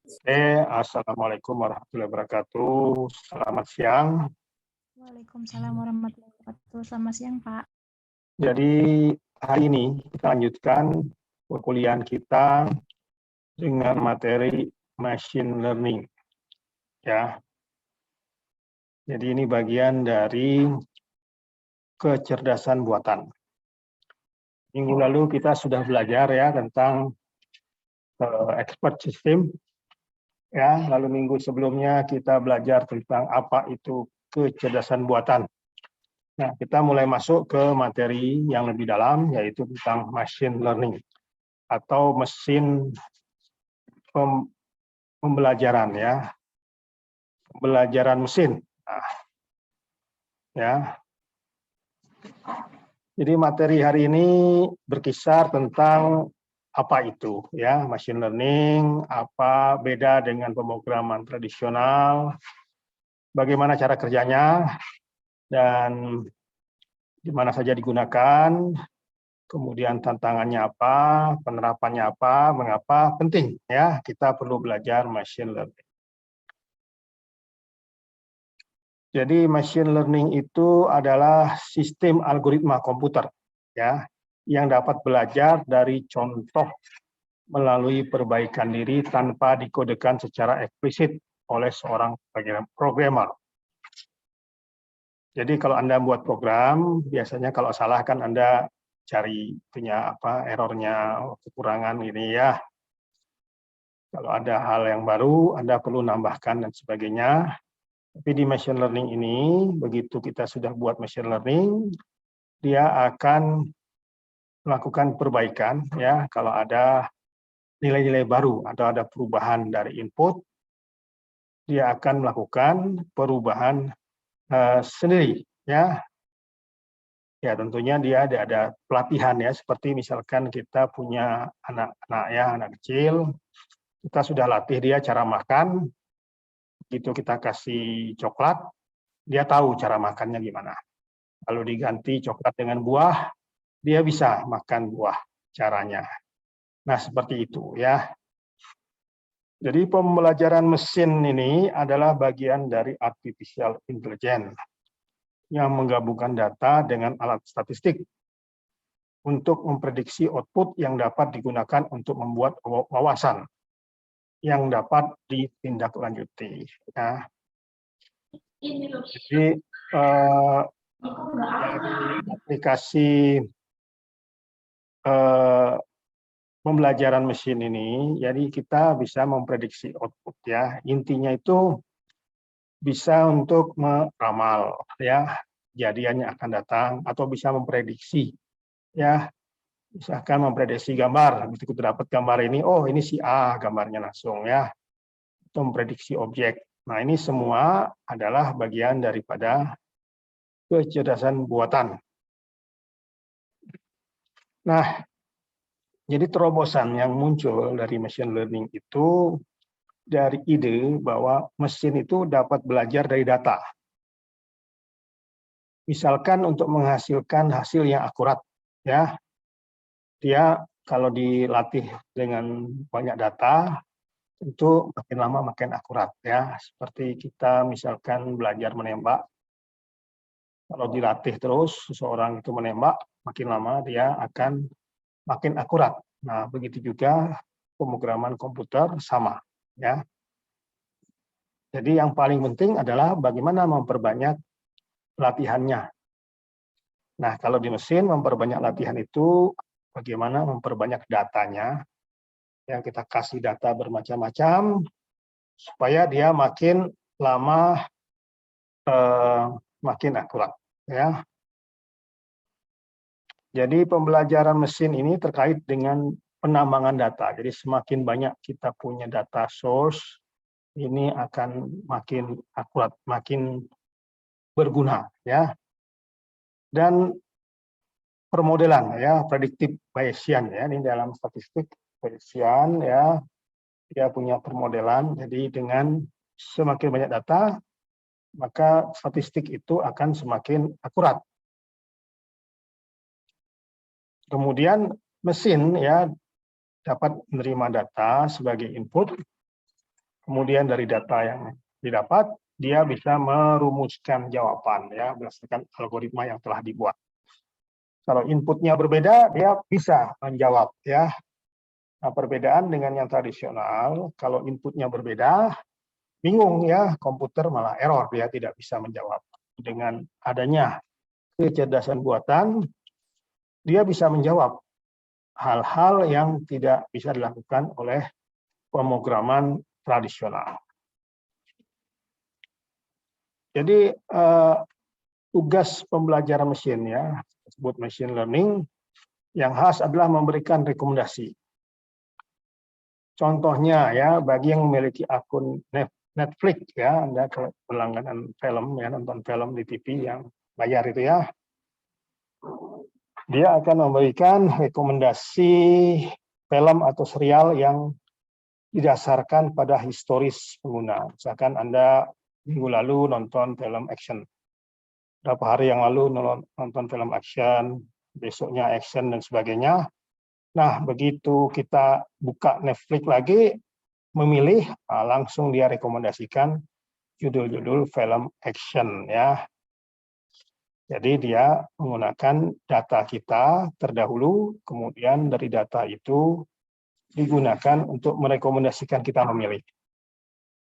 Assalamualaikum warahmatullahi wabarakatuh. Selamat siang. Waalaikumsalam warahmatullahi wabarakatuh. Selamat siang, Pak. Jadi hari ini kita lanjutkan perkuliahan kita dengan materi machine learning. Ya. Jadi ini bagian dari kecerdasan buatan. Minggu lalu kita sudah belajar ya tentang expert system. Ya, lalu minggu sebelumnya kita belajar tentang apa itu kecerdasan buatan. Nah, kita mulai masuk ke materi yang lebih dalam, yaitu tentang machine learning atau mesin pembelajaran ya, pembelajaran mesin. Nah, ya. Jadi materi hari ini berkisar tentang apa itu ya machine learning, apa beda dengan pemrograman tradisional, bagaimana cara kerjanya, dan di mana saja digunakan, kemudian tantangannya apa, penerapannya apa, mengapa penting ya kita perlu belajar machine learning. Jadi machine learning itu adalah sistem algoritma komputer ya yang dapat belajar dari contoh melalui perbaikan diri tanpa dikodekan secara eksplisit oleh seorang programmer. Jadi kalau Anda buat program, biasanya kalau salah kan Anda cari punya apa errornya, kekurangan ini ya. Kalau ada hal yang baru, Anda perlu nambahkan dan sebagainya. Tapi di machine learning ini, begitu kita sudah buat machine learning, dia akan melakukan perbaikan ya kalau ada nilai-nilai baru atau ada perubahan dari input, dia akan melakukan perubahan sendiri ya. Ya tentunya dia ada pelatihan ya, seperti misalkan kita punya anak-anak ya, anak kecil, kita sudah latih dia cara makan, begitu kita kasih coklat, dia tahu cara makannya gimana. Lalu diganti coklat dengan buah, dia bisa makan buah caranya. Nah seperti itu ya. Jadi pembelajaran mesin ini adalah bagian dari artificial intelligence yang menggabungkan data dengan alat statistik untuk memprediksi output yang dapat digunakan untuk membuat wawasan yang dapat ditindaklanjuti. Ya. Jadi dari aplikasi pembelajaran mesin ini, jadi kita bisa memprediksi output ya. Intinya itu bisa untuk meramal ya kejadian yang akan datang atau bisa memprediksi ya. Misalkan memprediksi gambar, begitu kita dapat gambar ini, oh ini si A gambarnya langsung ya. Atau memprediksi objek. Nah ini semua adalah bagian daripada kecerdasan buatan. Nah, jadi terobosan yang muncul dari machine learning itu dari ide bahwa mesin itu dapat belajar dari data. Misalkan untuk menghasilkan hasil yang akurat, ya, dia kalau dilatih dengan banyak data, tentu makin lama makin akurat, ya. Seperti kita misalkan belajar menembak, kalau dilatih terus seseorang itu menembak, makin lama dia akan makin akurat. Nah, begitu juga pemrograman komputer sama, ya. Jadi yang paling penting adalah bagaimana memperbanyak latihannya. Nah, kalau di mesin memperbanyak latihan itu bagaimana memperbanyak datanya. Yang kita kasih data bermacam-macam supaya dia makin lama makin akurat, ya. Jadi pembelajaran mesin ini terkait dengan penambangan data. Jadi semakin banyak kita punya data source, ini akan makin akurat, makin berguna, ya. Dan permodelan, ya, predictive Bayesian, ya, ini dalam statistik Bayesian, ya, dia punya permodelan. Jadi dengan semakin banyak data, maka statistik itu akan semakin akurat. Kemudian mesin ya dapat menerima data sebagai input, Kemudian dari data yang didapat, dia bisa merumuskan jawaban ya berdasarkan algoritma yang telah dibuat. Kalau inputnya berbeda, dia bisa menjawab ya. Nah, perbedaan dengan yang tradisional, kalau inputnya berbeda, bingung ya, komputer malah error, dia tidak bisa menjawab. Dengan adanya kecerdasan buatan, dia bisa menjawab hal-hal yang tidak bisa dilakukan oleh pemrograman tradisional. Jadi tugas pembelajaran mesin ya, disebut machine learning, yang khas adalah memberikan rekomendasi. Contohnya ya, bagi yang memiliki akun Netflix ya, Anda kalau berlangganan film ya, nonton film di TV yang bayar itu ya, dia akan memberikan rekomendasi film atau serial yang didasarkan pada historis pengguna. Misalkan Anda minggu lalu nonton film action, berapa hari yang lalu nonton film action, besoknya action dan sebagainya. Nah, begitu kita buka Netflix lagi, memilih, langsung dia rekomendasikan judul-judul film action ya. Jadi dia menggunakan data kita terdahulu, kemudian dari data itu digunakan untuk merekomendasikan kita memilih.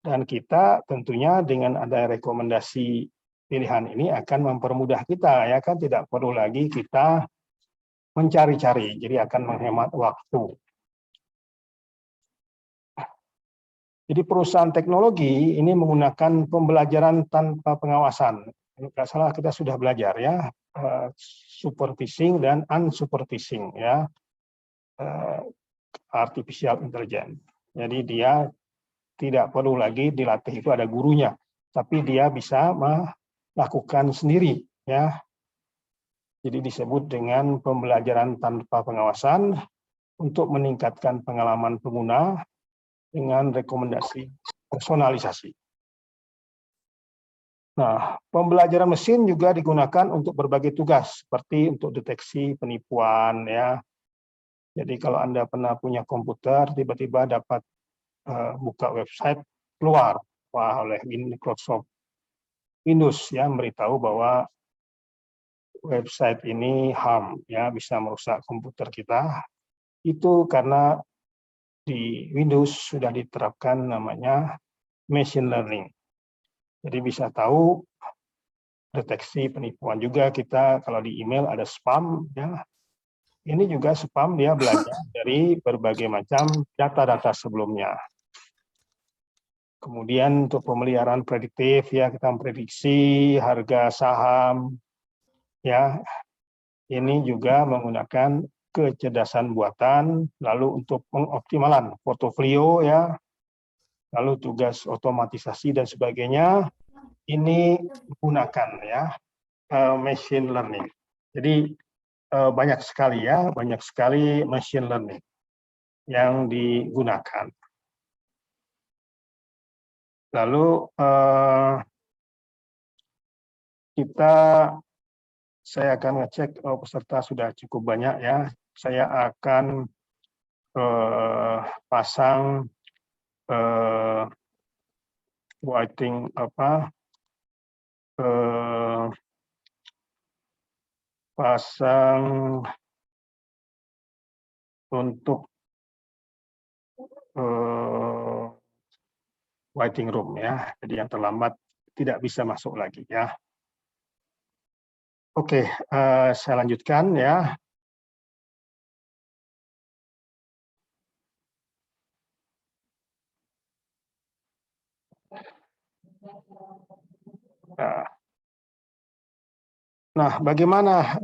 Dan kita tentunya dengan ada rekomendasi pilihan ini akan mempermudah kita ya kan, tidak perlu lagi kita mencari-cari, jadi akan menghemat waktu. Jadi perusahaan teknologi ini menggunakan pembelajaran tanpa pengawasan. Kalau salah kita sudah belajar ya, supervising dan unsupervising ya, artificial intelligence. Jadi dia tidak perlu lagi dilatih, itu ada gurunya, tapi dia bisa melakukan sendiri ya. Jadi disebut dengan pembelajaran tanpa pengawasan untuk meningkatkan pengalaman pengguna dengan rekomendasi personalisasi. Nah, pembelajaran mesin juga digunakan untuk berbagai tugas, seperti untuk deteksi penipuan ya. Jadi kalau Anda pernah punya komputer, tiba-tiba dapat buka website keluar oleh Microsoft Windows ya, memberitahu bahwa website ini harm ya, bisa merusak komputer kita. Itu karena di Windows sudah diterapkan namanya machine learning. Jadi bisa tahu deteksi penipuan juga kita, kalau di email ada spam ya. Ini juga spam, dia belajar dari berbagai macam data-data sebelumnya. Kemudian untuk pemeliharaan prediktif ya, kita memprediksi harga saham ya. Ini juga menggunakan kecerdasan buatan, lalu untuk pengoptimalan portofolio ya, lalu tugas otomatisasi dan sebagainya, ini menggunakan ya machine learning. Jadi banyak sekali ya, banyak sekali machine learning yang digunakan. Lalu saya akan ngecek peserta sudah cukup banyak ya. Saya akan pasang writing pasang untuk waiting room ya. Jadi yang terlambat tidak bisa masuk lagi ya. Oke, saya lanjutkan ya. Nah, bagaimana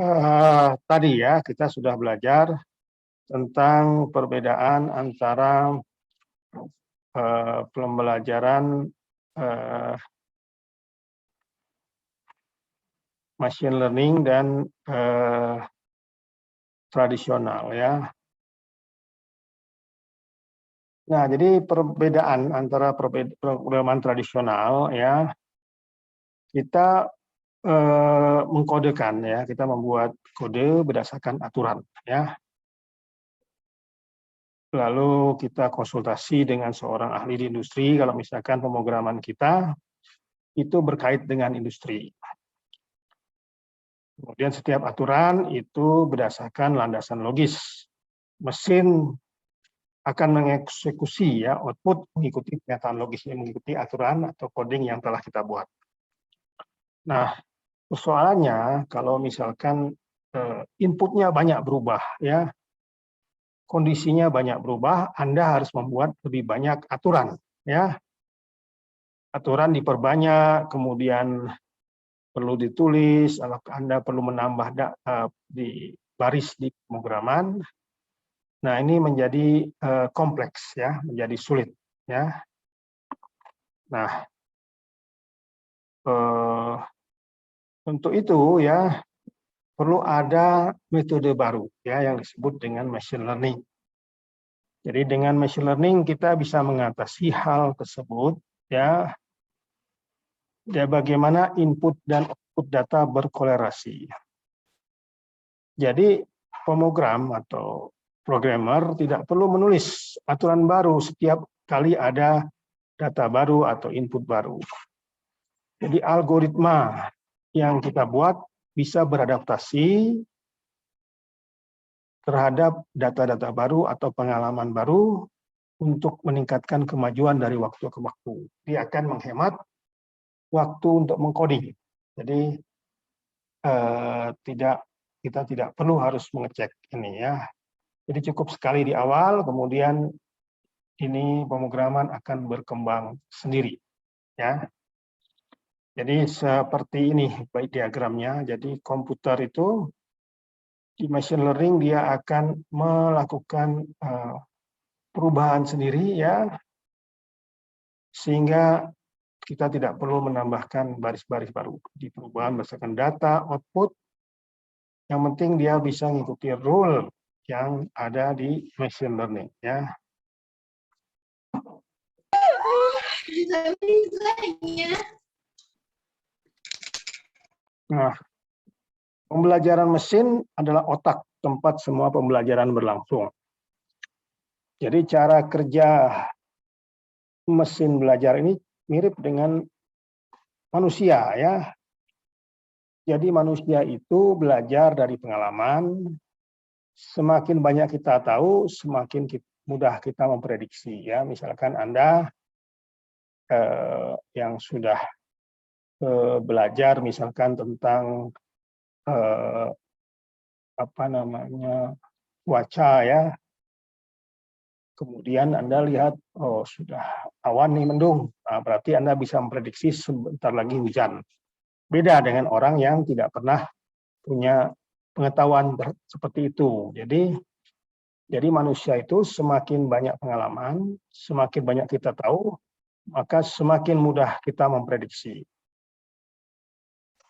tadi ya, kita sudah belajar tentang perbedaan antara pembelajaran machine learning dan tradisional ya. Nah, jadi perbedaan antara pemrograman tradisional ya, kita mengkodekan ya, kita membuat kode berdasarkan aturan ya. lalu kita konsultasi dengan seorang ahli di industri kalau misalkan pemrograman kita itu berkait dengan industri. Kemudian setiap aturan itu berdasarkan landasan logis. Mesin akan mengeksekusi ya output mengikuti pernyataan logisnya, mengikuti aturan atau coding yang telah kita buat. Nah, persoalannya kalau misalkan inputnya banyak berubah ya, kondisinya banyak berubah, Anda harus membuat lebih banyak aturan ya. Aturan diperbanyak, kemudian perlu ditulis, Anda perlu menambah di baris di pemrograman. Nah, ini menjadi kompleks ya, menjadi sulit ya. Nah, untuk itu ya perlu ada metode baru ya yang disebut dengan machine learning. Jadi dengan machine learning kita bisa mengatasi hal tersebut ya. Ya bagaimana input dan output data berkolerasi. Jadi pemrogram atau programmer tidak perlu menulis aturan baru setiap kali ada data baru atau input baru. Jadi algoritma yang kita buat bisa beradaptasi terhadap data-data baru atau pengalaman baru untuk meningkatkan kemajuan dari waktu ke waktu. Dia akan menghemat waktu untuk mengcoding. Jadi kita tidak perlu harus mengecek ini ya. Jadi cukup sekali di awal, kemudian ini pemrograman akan berkembang sendiri ya. Jadi seperti ini baik diagramnya. Jadi komputer itu di machine learning dia akan melakukan perubahan sendiri ya, sehingga kita tidak perlu menambahkan baris-baris baru di perubahan berdasarkan data output. Yang penting dia bisa mengikuti rule yang ada di machine learning ya. Nah, pembelajaran mesin adalah otak tempat semua pembelajaran berlangsung. Jadi cara kerja mesin belajar ini mirip dengan manusia ya. Jadi manusia itu belajar dari pengalaman. Semakin banyak kita tahu, semakin mudah kita memprediksi ya. Misalkan Anda yang sudah belajar misalkan tentang cuaca ya. Kemudian Anda lihat, oh sudah awan nih mendung, nah, berarti Anda bisa memprediksi sebentar lagi hujan. Beda dengan orang yang tidak pernah punya pengetahuan seperti itu. Jadi manusia itu semakin banyak pengalaman, semakin banyak kita tahu, maka semakin mudah kita memprediksi.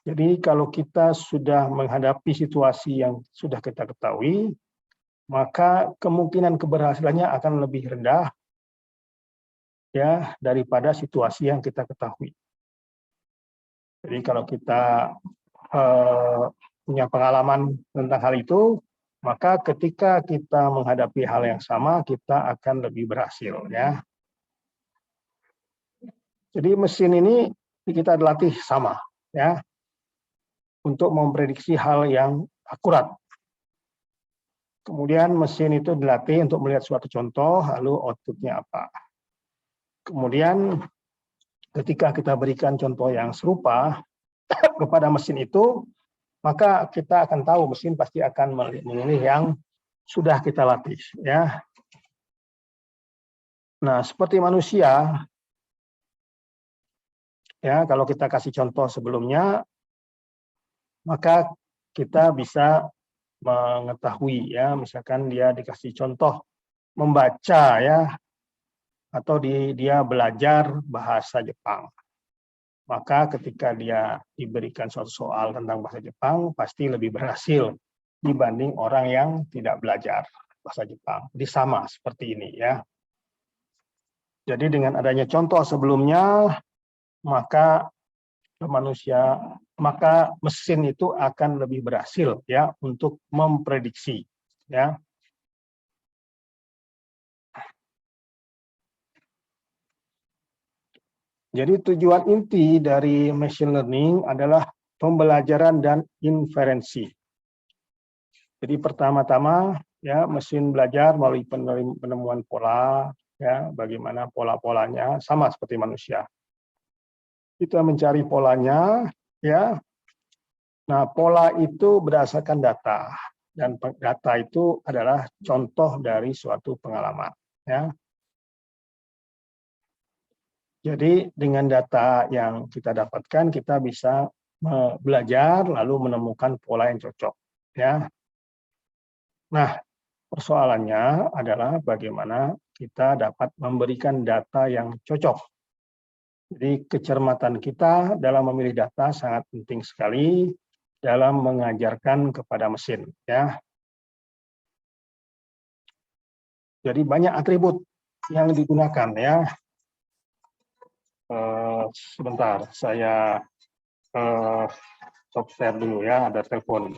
Jadi kalau kita sudah menghadapi situasi yang sudah kita ketahui, maka kemungkinan keberhasilannya akan lebih rendah ya daripada situasi yang kita ketahui. Jadi kalau kita punya pengalaman tentang hal itu, maka ketika kita menghadapi hal yang sama, kita akan lebih berhasil ya. Jadi mesin ini kita latih sama ya untuk memprediksi hal yang akurat. Kemudian mesin itu dilatih untuk melihat suatu contoh, lalu outputnya apa. Kemudian ketika kita berikan contoh yang serupa kepada mesin itu, maka kita akan tahu mesin pasti akan memilih yang sudah kita latih. Ya. Nah, seperti manusia, ya kalau kita kasih contoh sebelumnya, maka kita bisa mengetahui ya, misalkan dia dikasih contoh membaca ya, atau dia belajar bahasa Jepang. Maka ketika dia diberikan suatu soal tentang bahasa Jepang, pasti lebih berhasil dibanding orang yang tidak belajar bahasa Jepang. Jadi sama seperti ini ya. Jadi dengan adanya contoh sebelumnya, maka mesin itu akan lebih berhasil ya untuk memprediksi ya. Jadi tujuan inti dari machine learning adalah pembelajaran dan inferensi. Jadi pertama-tama ya mesin belajar melalui penemuan pola, ya bagaimana pola-polanya sama seperti manusia. Kita mencari polanya, ya. Nah, pola itu berdasarkan data dan data itu adalah contoh dari suatu pengalaman, ya. Jadi dengan data yang kita dapatkan kita bisa belajar lalu menemukan pola yang cocok, ya. Nah, persoalannya adalah bagaimana kita dapat memberikan data yang cocok. Jadi kecermatan kita dalam memilih data sangat penting sekali dalam mengajarkan kepada mesin, ya. Jadi banyak atribut yang digunakan, ya. Sebentar, saya stop share dulu ya, ada telepon.